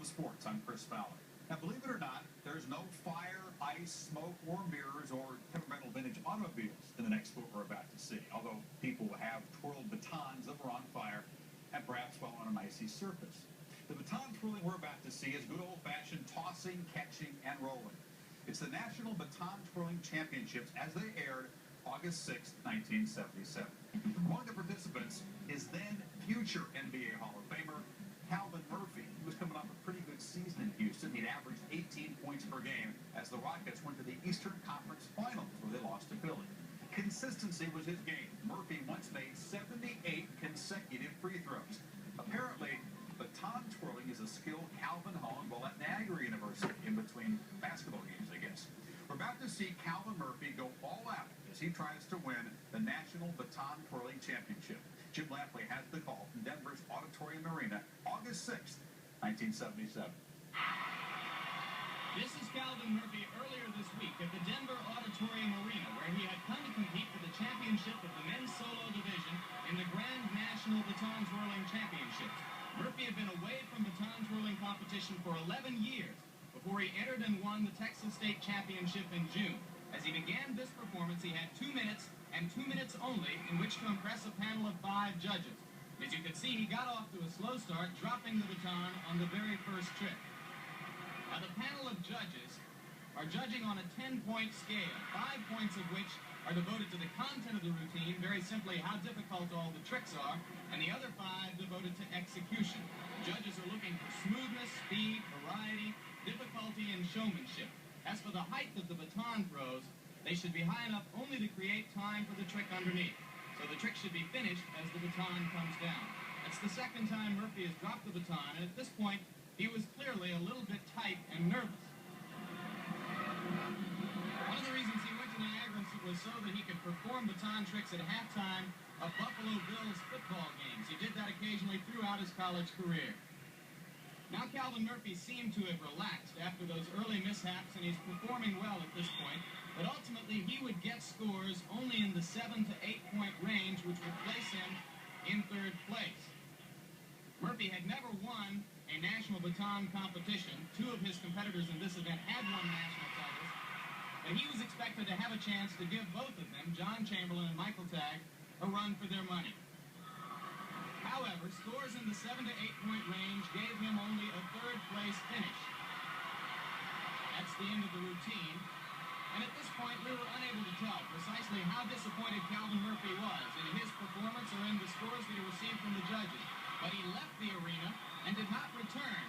the Sports. I'm Chris Fowler. Now, believe it or not, there's no fire, ice, smoke, or mirrors or temperamental vintage automobiles in the next sport we're about to see, although people have twirled batons that were on fire and perhaps fell on an icy surface. The baton twirling we're about to see is good old-fashioned tossing, catching, and rolling. It's the National Baton Twirling Championships as they aired August 6, 1977. Among the participants is then future NBA Hall of Famer Calvin Murphy. He was coming off a pretty good season in Houston. He'd averaged 18 points per game as the Rockets went to the Eastern Conference Finals where they lost to Philly. Consistency was his game. Murphy once made 78 consecutive free throws. Apparently, baton twirling is a skill Calvin honed while at Niagara University in between basketball games, I guess. We're about to see Calvin Murphy go all out as he tries to win the National Baton Twirling Championship. Jim Lampley has the call from Denver's Auditorium Arena, August 6, 1977. This is Calvin Murphy earlier this week at the Denver Auditorium Arena, where he had come to compete for the championship of the men's solo division in the Grand National Baton Twirling Championships. Murphy had been away from baton twirling competition for 11 years before he entered and won the Texas State Championship in June. As he began this performance, he had 2 minutes and 2 minutes only in which to impress a panel of 5 judges. As you can see, he got off to a slow start, dropping the baton on the very first trick. Now, the panel of judges are judging on a 10-point scale, 5 points of which are devoted to the content of the routine, very simply how difficult all the tricks are, and the other 5 devoted to execution. Judges are looking for smoothness, speed, variety, difficulty, and showmanship. As for the height of the baton throws, they should be high enough only to create time for the trick underneath. So the trick should be finished as the baton comes down. That's the second time Murphy has dropped the baton, and at this point, he was clearly a little bit tight and nervous. One of the reasons he went to Niagara was so that he could perform baton tricks at halftime of Buffalo Bills football games. He did that occasionally throughout his college career. Now Calvin Murphy seemed to have relaxed after those early mishaps, and he's performing well at this point. But ultimately, he would get scores only in the 7 to 8 point range, which would place him in 3rd place. Murphy had never won a national baton competition. 2 of his competitors in this event had won national titles. But he was expected to have a chance to give both of them, John Chamberlain and Michael Tagg, a run for their money. However, scores in the 7 to 8 point range gave him only a 3rd place finish. That's the end of the routine. And at this point, we were unable to tell precisely how disappointed Calvin Murphy was in his performance or in the scores that he received from the judges. But he left the arena and did not return.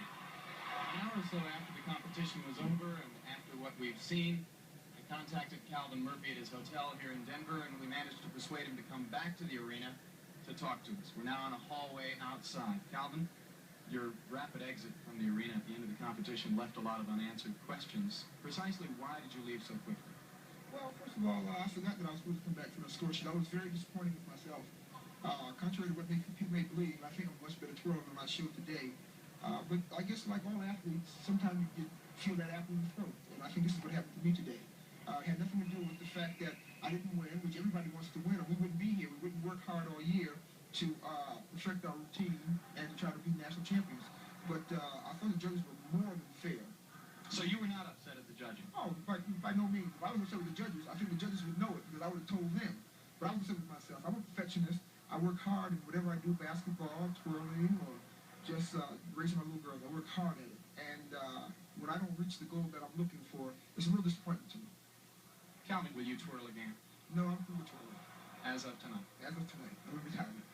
An hour or so after the competition was over and after what we've seen, I contacted Calvin Murphy at his hotel here in Denver, and we managed to persuade him to come back to the arena to talk to us. We're now on a hallway outside. Calvin, your rapid exit from the arena at the end of the competition left a lot of unanswered questions. Precisely why did you leave so quickly? Well, first of all, I forgot that I was supposed to come back from the score sheet. I was very disappointed with myself. Contrary to what people may believe, I think I'm much better twirler than I showed today. But I guess like all athletes, sometimes you feel that apple in the throat. And I think this is what happened to me today. It had nothing to do with the fact that I didn't win, which everybody wants to win, or we wouldn't be here. We wouldn't work hard all year to perfect our routine and to try to be national champions. But I thought the judges were more than fair. So you were not upset at the judging? Oh, by no means. If I was upset with the judges, I think the judges would know it because I would have told them. But I was upset with myself. I'm a perfectionist. I work hard in whatever I do, basketball, twirling, or just raising my little girls. I work hard at it. And when I don't reach the goal that I'm looking for, it's a real disappointment to me. Calvin, will you twirl again? No, I'm through with twirling. As of tonight? As of tonight. I'm in retirement.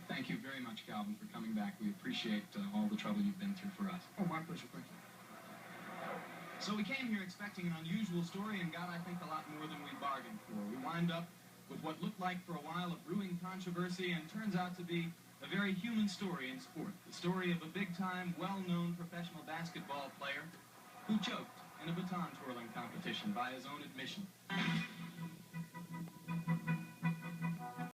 Thank you very much, Calvin, for coming back. We appreciate all the trouble you've been through for us. Oh, my pleasure. Thank you. So we came here expecting an unusual story and got, I think, a lot more than we bargained for. We wind up with what looked like for a while a brewing controversy and turns out to be a very human story in sport. The story of a big-time, well-known professional basketball player who choked in a baton twirling competition by his own admission.